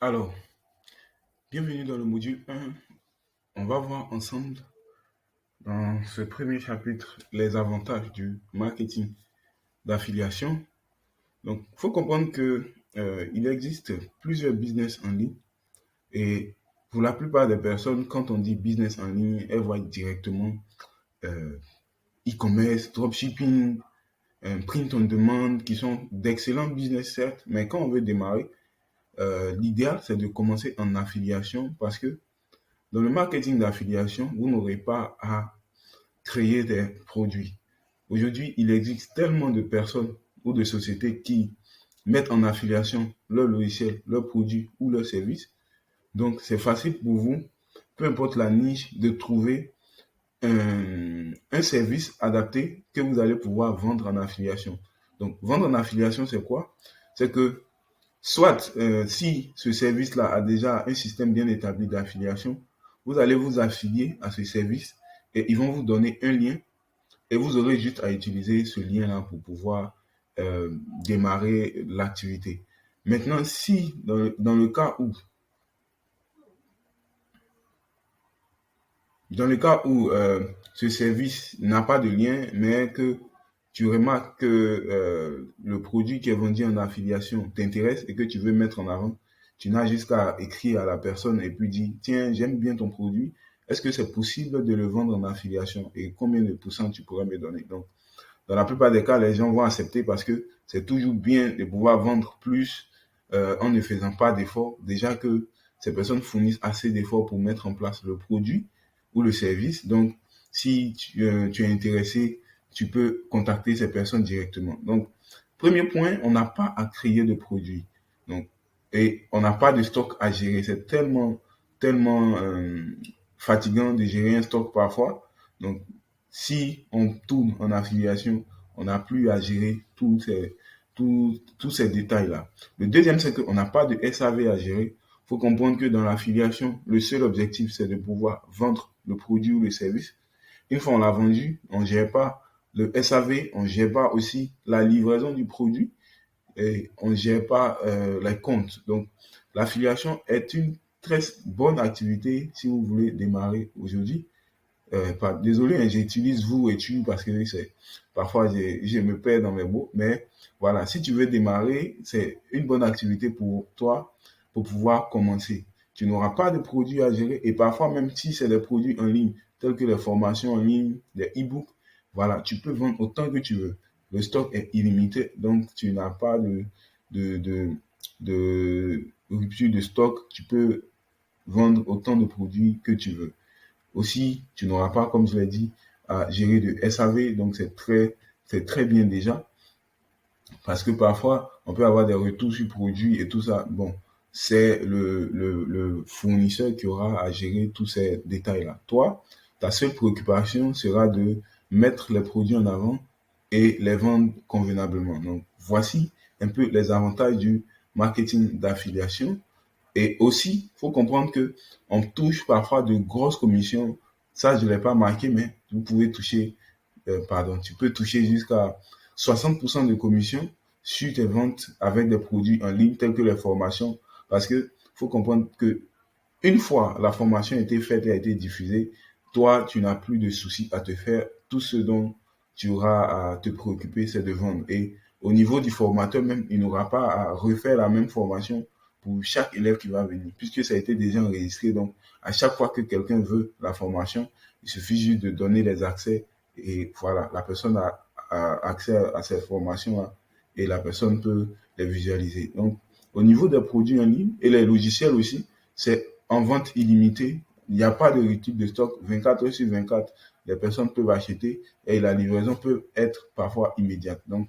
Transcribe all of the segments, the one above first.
Alors, bienvenue dans le module 1. On va voir ensemble dans ce premier chapitre les avantages du marketing d'affiliation. Donc, il faut comprendre que il existe plusieurs business en ligne et pour la plupart des personnes, quand on dit business en ligne, elles voient directement euh, e-commerce, dropshipping, print on demand, qui sont d'excellents business certes, mais quand on veut démarrer, l'idéal c'est de commencer en affiliation parce que dans le marketing d'affiliation, vous n'aurez pas à créer des produits. Aujourd'hui, il existe tellement de personnes ou de sociétés qui mettent en affiliation leur logiciel, leurs produits ou leurs services. Donc, c'est facile pour vous, peu importe la niche, de trouver un service adapté que vous allez pouvoir vendre en affiliation. Donc, vendre en affiliation, c'est quoi? C'est que soit, si ce service-là a déjà un système bien établi d'affiliation, vous allez vous affilier à ce service et ils vont vous donner un lien et vous aurez juste à utiliser ce lien-là pour pouvoir démarrer l'activité. Maintenant, si dans le cas où ce service n'a pas de lien, mais que tu remarques que le produit qui est vendu en affiliation t'intéresse et que tu veux mettre en avant, tu n'as juste qu'à écrire à la personne et puis dire, tiens, j'aime bien ton produit, est-ce que c'est possible de le vendre en affiliation et combien de pourcents tu pourrais me donner? Donc, dans la plupart des cas, les gens vont accepter parce que c'est toujours bien de pouvoir vendre plus en ne faisant pas d'efforts. Déjà que ces personnes fournissent assez d'efforts pour mettre en place le produit ou le service. Donc, si tu es intéressé, tu peux contacter ces personnes directement. Donc, premier point, on n'a pas à créer de produit. Donc, et on n'a pas de stock à gérer. C'est tellement fatigant de gérer un stock parfois. Donc, si on tourne en affiliation, on n'a plus à gérer tous ces détails-là. Le deuxième, c'est qu'on n'a pas de SAV à gérer. Il faut comprendre que dans l'affiliation, le seul objectif, c'est de pouvoir vendre le produit ou le service. Une fois on l'a vendu, on ne gère pas le SAV, on ne gère pas aussi la livraison du produit et on ne gère pas les comptes. Donc, l'affiliation est une très bonne activité si vous voulez démarrer aujourd'hui. Désolé, hein, j'utilise vous et tu parce que parfois je me perds dans mes mots, mais voilà, si tu veux démarrer, c'est une bonne activité pour toi pour pouvoir commencer. Tu n'auras pas de produits à gérer et parfois même si c'est des produits en ligne, tels que les formations en ligne, les e-books, voilà, tu peux vendre autant que tu veux. Le stock est illimité, donc tu n'as pas de, de, de rupture de stock. Tu peux vendre autant de produits que tu veux. Aussi, tu n'auras pas, comme je l'ai dit, à gérer de SAV, donc c'est très bien déjà, parce que parfois, on peut avoir des retours sur produits et tout ça. Bon, c'est le fournisseur qui aura à gérer tous ces détails-là. Toi, ta seule préoccupation sera de mettre les produits en avant et les vendre convenablement. Donc, voici un peu les avantages du marketing d'affiliation. Et aussi, il faut comprendre que on touche parfois de grosses commissions. Ça, je ne l'ai pas marqué, mais vous pouvez toucher, tu peux toucher jusqu'à 60% de commission sur tes ventes avec des produits en ligne tels que les formations. Parce que faut comprendre que une fois la formation a été faite et a été diffusée, toi, tu n'as plus de soucis à te faire. Tout ce dont tu auras à te préoccuper, c'est de vendre. Et au niveau du formateur même, il n'aura pas à refaire la même formation pour chaque élève qui va venir, puisque ça a été déjà enregistré. Donc, à chaque fois que quelqu'un veut la formation, il suffit juste de donner les accès et voilà, la personne a accès à cette formation-là et la personne peut les visualiser. Donc, au niveau des produits en ligne et les logiciels aussi, c'est en vente illimitée. Il n'y a pas de rupture de stock 24 heures sur 24. Les personnes peuvent acheter et la livraison peut être parfois immédiate. Donc,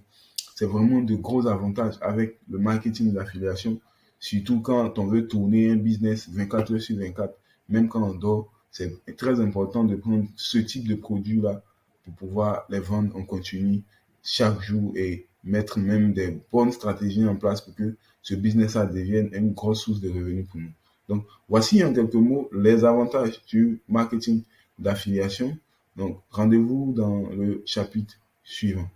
c'est vraiment de gros avantages avec le marketing d'affiliation, surtout quand on veut tourner un business 24 heures sur 24. Même quand on dort, c'est très important de prendre ce type de produit-là pour pouvoir les vendre en continu chaque jour et mettre même des bonnes stratégies en place pour que ce business-là devienne une grosse source de revenus pour nous. Donc, voici en quelques mots les avantages du marketing d'affiliation. Donc, rendez-vous dans le chapitre suivant.